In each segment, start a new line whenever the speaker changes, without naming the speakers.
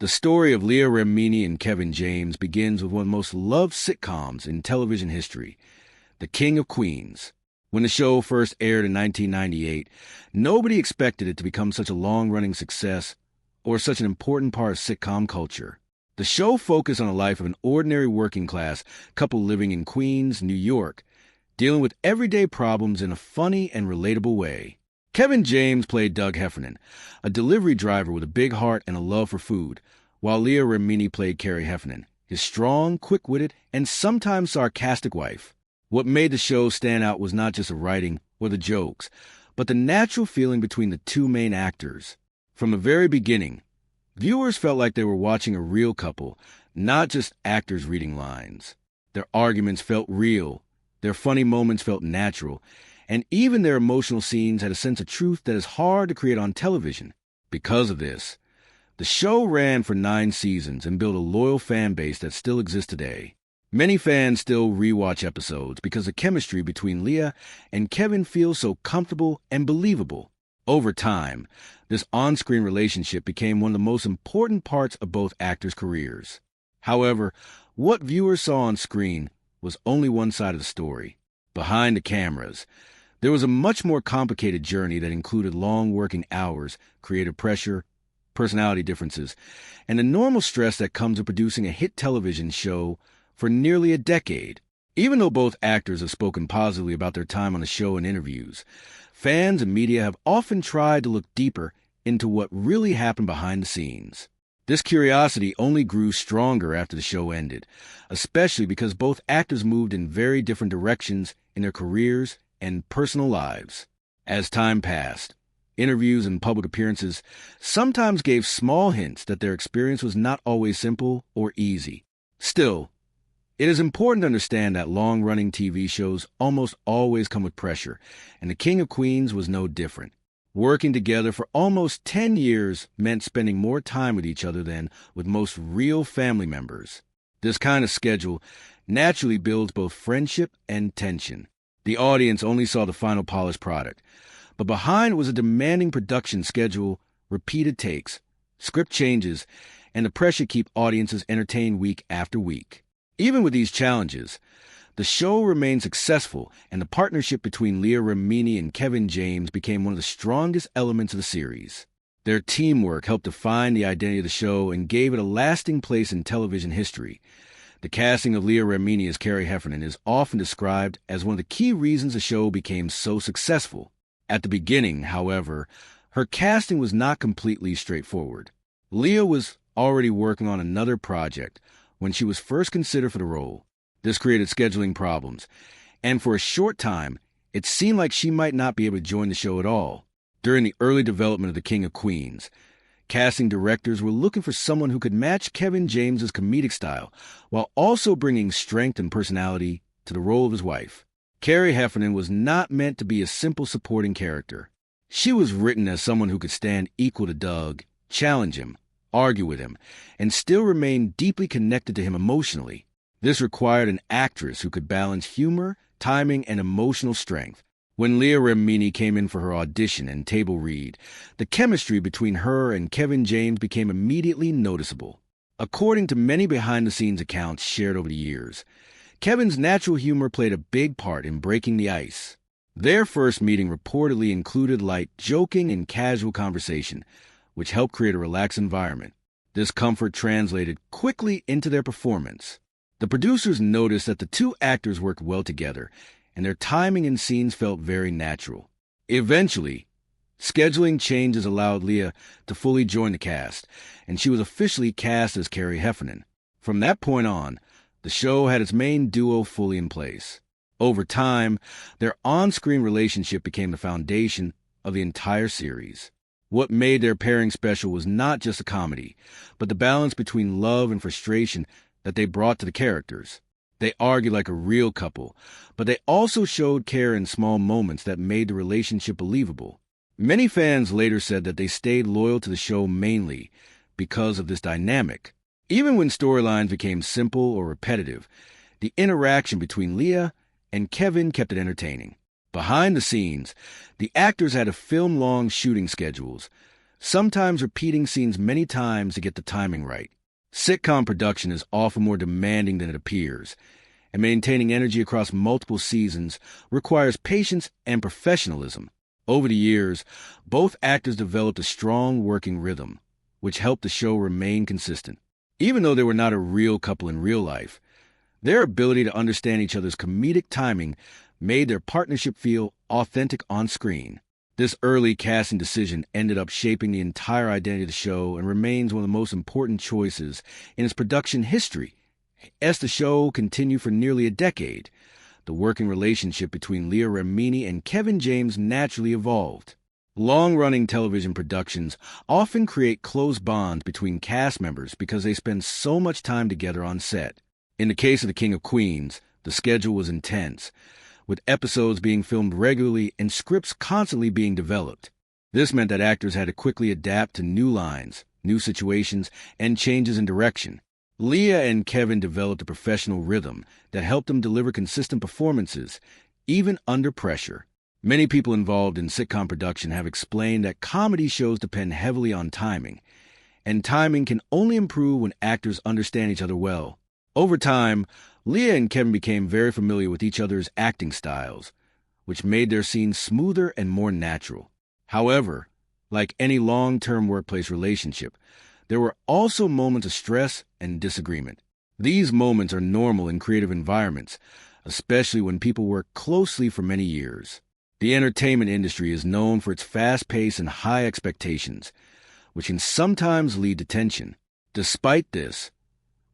The story of Leah Remini and Kevin James begins with one of the most loved sitcoms in television history, The King of Queens. When the show first aired in 1998, nobody expected it to become such a long-running success or such an important part of sitcom culture. The show focused on the life of an ordinary working-class couple living in Queens, New York, dealing with everyday problems in a funny and relatable way. Kevin James played Doug Heffernan, a delivery driver with a big heart and a love for food, while Leah Remini played Carrie Heffernan, his strong, quick-witted, and sometimes sarcastic wife. What made the show stand out was not just the writing or the jokes, but the natural feeling between the two main actors. From the very beginning, viewers felt like they were watching a real couple, not just actors reading lines. Their arguments felt real, their funny moments felt natural, and even their emotional scenes had a sense of truth that is hard to create on television. Because of this, the show ran for 9 seasons and built a loyal fan base that still exists today. Many fans still rewatch episodes because the chemistry between Leah and Kevin feels so comfortable and believable. Over time, this on-screen relationship became one of the most important parts of both actors' careers. However, what viewers saw on screen was only one side of the story. Behind the cameras, there was a much more complicated journey that included long working hours, creative pressure, personality differences, and the normal stress that comes with producing a hit television show for nearly a decade. Even though both actors have spoken positively about their time on the show in interviews, fans and media have often tried to look deeper into what really happened behind the scenes. This curiosity only grew stronger after the show ended, especially because both actors moved in very different directions in their careers and personal lives. As time passed, interviews and public appearances sometimes gave small hints that their experience was not always simple or easy. Still, it is important to understand that long-running TV shows almost always come with pressure, and The King of Queens was no different. Working together for almost 10 years meant spending more time with each other than with most real family members. This kind of schedule naturally builds both friendship and tension. The audience only saw the final polished product, but behind was a demanding production schedule, repeated takes, script changes, and the pressure to keep audiences entertained week after week. Even with these challenges, the show remained successful, and the partnership between Leah Remini and Kevin James became one of the strongest elements of the series. Their teamwork helped define the identity of the show and gave it a lasting place in television history. The casting of Leah Remini as Carrie Heffernan is often described as one of the key reasons the show became so successful. At the beginning, however, her casting was not completely straightforward. Leah was already working on another project when she was first considered for the role. This created scheduling problems, and for a short time, it seemed like she might not be able to join the show at all. During the early development of The King of Queens, casting directors were looking for someone who could match Kevin James's comedic style while also bringing strength and personality to the role of his wife. Carrie Heffernan was not meant to be a simple supporting character. She was written as someone who could stand equal to Doug, challenge him, argue with him, and still remain deeply connected to him emotionally. This required an actress who could balance humor, timing, and emotional strength. When Leah Remini came in for her audition and table read, the chemistry between her and Kevin James became immediately noticeable. According to many behind-the-scenes accounts shared over the years, Kevin's natural humor played a big part in breaking the ice. Their first meeting reportedly included light joking and casual conversation, which helped create a relaxed environment. This comfort translated quickly into their performance. The producers noticed that the two actors worked well together, and their timing in scenes felt very natural. Eventually, scheduling changes allowed Leah to fully join the cast, and she was officially cast as Carrie Heffernan. From that point on, the show had its main duo fully in place. Over time, their on-screen relationship became the foundation of the entire series. What made their pairing special was not just a comedy, but the balance between love and frustration that they brought to the characters. They argued like a real couple, but they also showed care in small moments that made the relationship believable. Many fans later said that they stayed loyal to the show mainly because of this dynamic. Even when storylines became simple or repetitive, the interaction between Leah and Kevin kept it entertaining. Behind the scenes, the actors had to film long shooting schedules, sometimes repeating scenes many times to get the timing right. Sitcom production is often more demanding than it appears, and maintaining energy across multiple seasons requires patience and professionalism. Over the years, both actors developed a strong working rhythm, which helped the show remain consistent. Even though they were not a real couple in real life, their ability to understand each other's comedic timing made their partnership feel authentic on screen. This early casting decision ended up shaping the entire identity of the show and remains one of the most important choices in its production history. As the show continued for nearly a decade, the working relationship between Leah Remini and Kevin James naturally evolved. Long-running television productions often create close bonds between cast members because they spend so much time together on set. In the case of The King of Queens, the schedule was intense, with episodes being filmed regularly and scripts constantly being developed. This meant that actors had to quickly adapt to new lines, new situations, and changes in direction. Leah and Kevin developed a professional rhythm that helped them deliver consistent performances, even under pressure. Many people involved in sitcom production have explained that comedy shows depend heavily on timing, and timing can only improve when actors understand each other well. Over time, Leah and Kevin became very familiar with each other's acting styles, which made their scenes smoother and more natural. However, like any long-term workplace relationship, there were also moments of stress and disagreement. These moments are normal in creative environments, especially when people work closely for many years. The entertainment industry is known for its fast pace and high expectations, which can sometimes lead to tension. Despite this,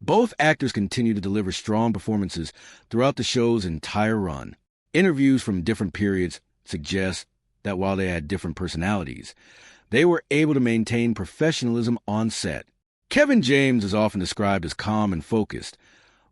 both actors continue to deliver strong performances throughout the show's entire run. Interviews from different periods suggest that while they had different personalities, they were able to maintain professionalism on set. Kevin James is often described as calm and focused,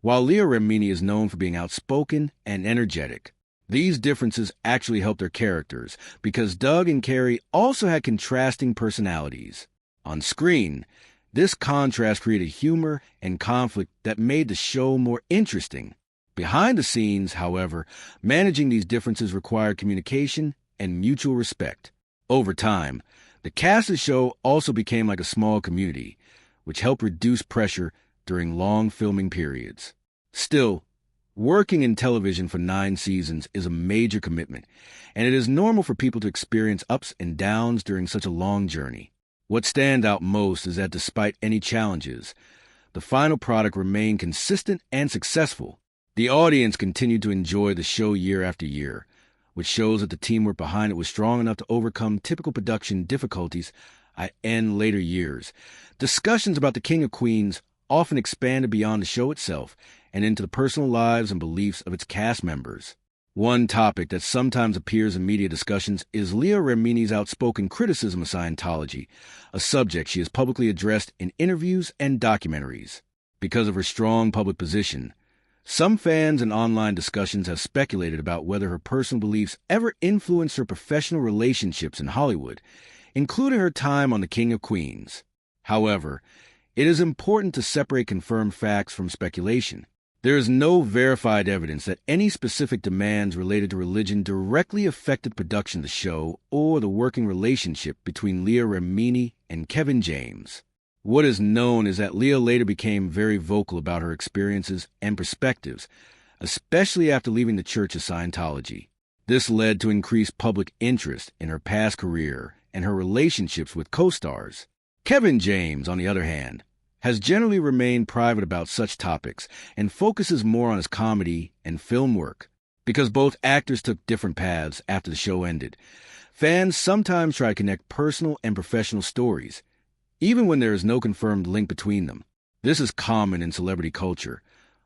while Leah Remini is known for being outspoken and energetic. These differences actually helped their characters because Doug and Carrie also had contrasting personalities. On screen, this contrast created humor and conflict that made the show more interesting. Behind the scenes, however, managing these differences required communication and mutual respect. Over time, the cast of the show also became like a small community, which helped reduce pressure during long filming periods. Still, working in television for 9 seasons is a major commitment, and it is normal for people to experience ups and downs during such a long journey. What stands out most is that despite any challenges, the final product remained consistent and successful. The audience continued to enjoy the show year after year, which shows that the teamwork behind it was strong enough to overcome typical production difficulties in later years. Discussions about The King of Queens often expanded beyond the show itself and into the personal lives and beliefs of its cast members. One topic that sometimes appears in media discussions is Leah Remini's outspoken criticism of Scientology, a subject she has publicly addressed in interviews and documentaries. Because of her strong public position, some fans and online discussions have speculated about whether her personal beliefs ever influenced her professional relationships in Hollywood, including her time on The King of Queens. However, it is important to separate confirmed facts from speculation. There is no verified evidence that any specific demands related to religion directly affected production of the show or the working relationship between Leah Remini and Kevin James. What is known is that Leah later became very vocal about her experiences and perspectives, especially after leaving the Church of Scientology. This led to increased public interest in her past career and her relationships with co-stars. Kevin James, on the other hand, has generally remained private about such topics and focuses more on his comedy and film work. Because both actors took different paths after the show ended, fans sometimes try to connect personal and professional stories, even when there is no confirmed link between them. This is common in celebrity culture,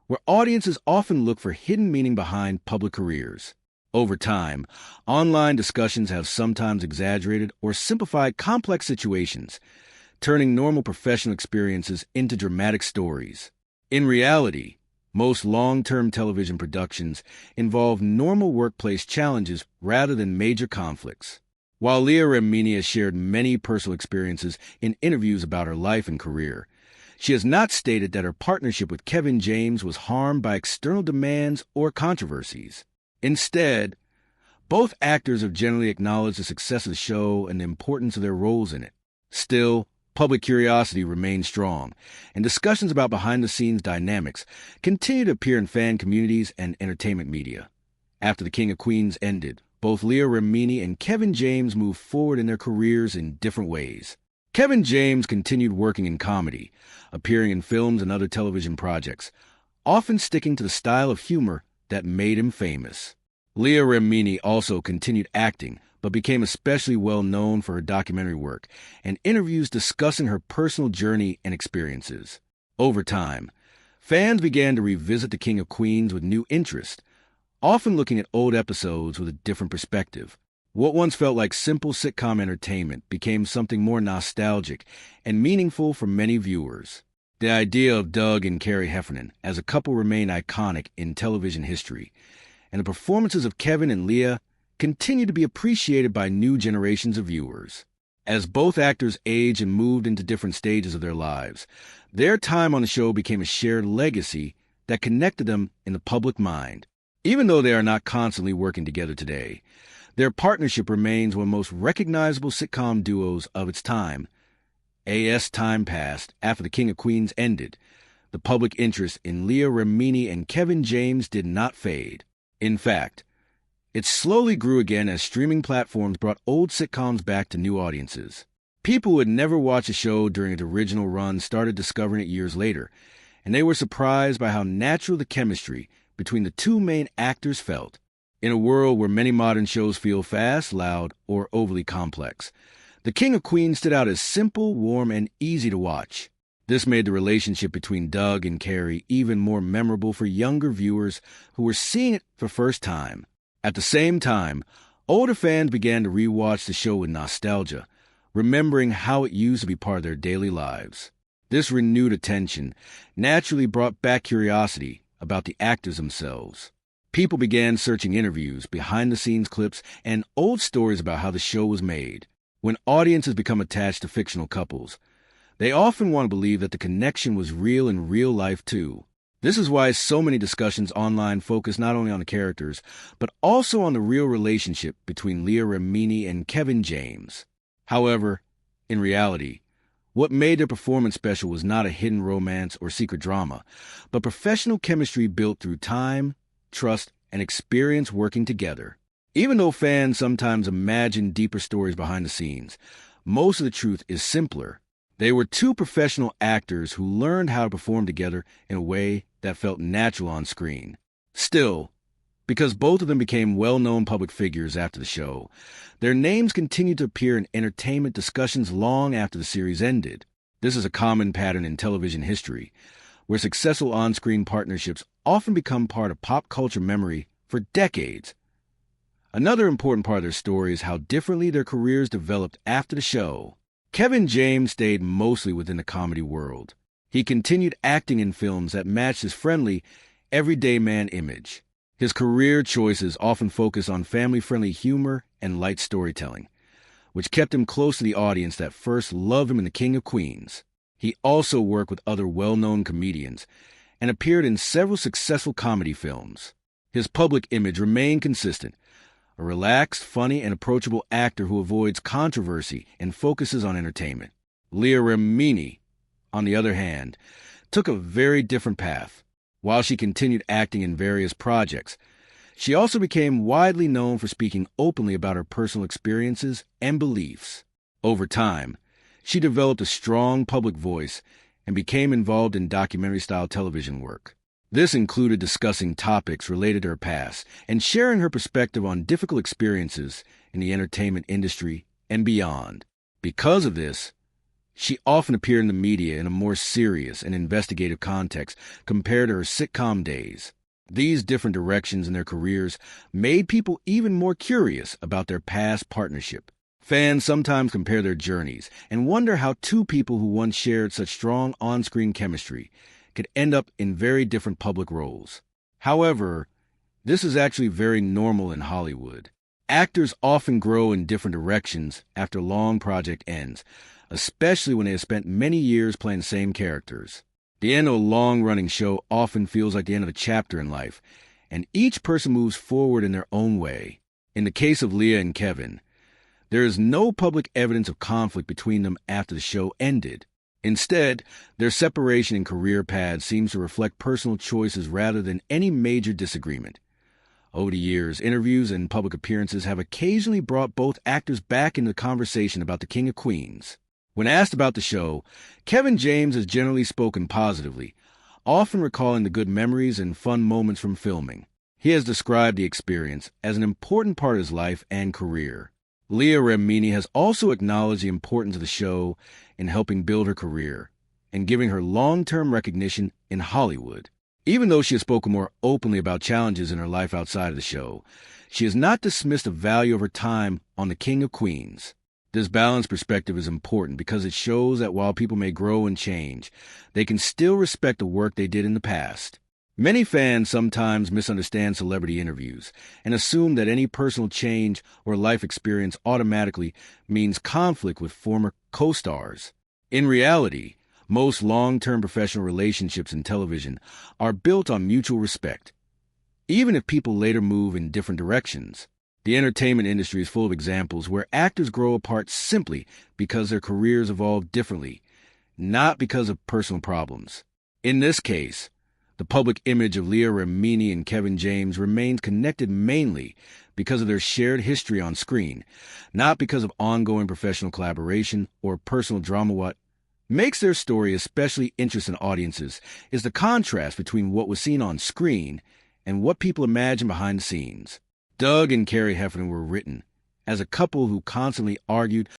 where audiences often look for hidden meaning behind public careers. Over time, online discussions have sometimes exaggerated or simplified complex situations, turning normal professional experiences into dramatic stories. In reality, most long-term television productions involve normal workplace challenges rather than major conflicts. While Leah Remini has shared many personal experiences in interviews about her life and career, she has not stated that her partnership with Kevin James was harmed by external demands or controversies. Instead, both actors have generally acknowledged the success of the show and the importance of their roles in it. Still, public curiosity remained strong, and discussions about behind-the-scenes dynamics continue to appear in fan communities and entertainment media. After The King of Queens ended, both Leah Remini and Kevin James moved forward in their careers in different ways. Kevin James continued working in comedy, appearing in films and other television projects, often sticking to the style of humor that made him famous. Leah Remini also continued acting, but became especially well known for her documentary work and interviews discussing her personal journey and experiences. Over time, fans began to revisit The King of Queens with new interest, often looking at old episodes with a different perspective. What once felt like simple sitcom entertainment became something more nostalgic and meaningful for many viewers. The idea of Doug and Carrie Heffernan as a couple remained iconic in television history, and the performances of Kevin and Leah continue to be appreciated by new generations of viewers. As both actors aged and moved into different stages of their lives, their time on the show became a shared legacy that connected them in the public mind. Even though they are not constantly working together today, their partnership remains one of the most recognizable sitcom duos of its time. As time passed after The King of Queens ended, the public interest in Leah Remini and Kevin James did not fade. In fact, it slowly grew again as streaming platforms brought old sitcoms back to new audiences. People who had never watched the show during its original run started discovering it years later, and they were surprised by how natural the chemistry between the two main actors felt. In a world where many modern shows feel fast, loud, or overly complex, The King of Queens stood out as simple, warm, and easy to watch. This made the relationship between Doug and Carrie even more memorable for younger viewers who were seeing it for the first time. At the same time, older fans began to rewatch the show with nostalgia, remembering how it used to be part of their daily lives. This renewed attention naturally brought back curiosity about the actors themselves. People began searching interviews, behind-the-scenes clips, and old stories about how the show was made. When audiences become attached to fictional couples, they often want to believe that the connection was real in real life too. This is why so many discussions online focus not only on the characters, but also on the real relationship between Leah Remini and Kevin James. However, in reality, what made their performance special was not a hidden romance or secret drama, but professional chemistry built through time, trust, and experience working together. Even though fans sometimes imagine deeper stories behind the scenes, most of the truth is simpler. They were two professional actors who learned how to perform together in a way that felt natural on screen. Still, because both of them became well-known public figures after the show, their names continued to appear in entertainment discussions long after the series ended. This is a common pattern in television history, where successful on-screen partnerships often become part of pop culture memory for decades. Another important part of their story is how differently their careers developed after the show. Kevin James stayed mostly within the comedy world. He continued acting in films that matched his friendly, everyday man image. His career choices often focused on family-friendly humor and light storytelling, which kept him close to the audience that first loved him in The King of Queens. He also worked with other well-known comedians and appeared in several successful comedy films. His public image remained consistent, a relaxed, funny, and approachable actor who avoids controversy and focuses on entertainment. Leah Remini, on the other hand, took a very different path. While she continued acting in various projects, she also became widely known for speaking openly about her personal experiences and beliefs. Over time, she developed a strong public voice and became involved in documentary-style television work. This included discussing topics related to her past and sharing her perspective on difficult experiences in the entertainment industry and beyond. Because of this, she often appeared in the media in a more serious and investigative context compared to her sitcom days. These different directions in their careers made people even more curious about their past partnership. Fans sometimes compare their journeys and wonder how two people who once shared such strong on-screen chemistry could end up in very different public roles. However, this is actually very normal in Hollywood. Actors often grow in different directions after a long project ends, especially when they have spent many years playing the same characters. The end of a long-running show often feels like the end of a chapter in life, and each person moves forward in their own way. In the case of Leah and Kevin, There is no public evidence of conflict between them after the show ended. Instead, their separation in career paths seems to reflect personal choices rather than any major disagreement. Over the years, interviews and public appearances have occasionally brought both actors back into the conversation about the King of Queens. When asked about the show, Kevin James has generally spoken positively, often recalling the good memories and fun moments from filming. He has described the experience as an important part of his life and career. Leah Remini has also acknowledged the importance of the show in helping build her career and giving her long-term recognition in Hollywood. Even though she has spoken more openly about challenges in her life outside of the show, she has not dismissed the value of her time on the King of Queens. This balanced perspective is important because it shows that while people may grow and change, they can still respect the work they did in the past. Many fans sometimes misunderstand celebrity interviews and assume that any personal change or life experience automatically means conflict with former co-stars. In reality, most long-term professional relationships in television are built on mutual respect, even if people later move in different directions. The entertainment industry is full of examples where actors grow apart simply because their careers evolve differently, not because of personal problems. In this case, the public image of Leah Remini and Kevin James remains connected mainly because of their shared history on screen, not because of ongoing professional collaboration or personal drama. What makes their story especially interesting to audiences is the contrast between what was seen on screen and what people imagine behind the scenes. Doug and Carrie Heffernan were written as a couple who constantly argued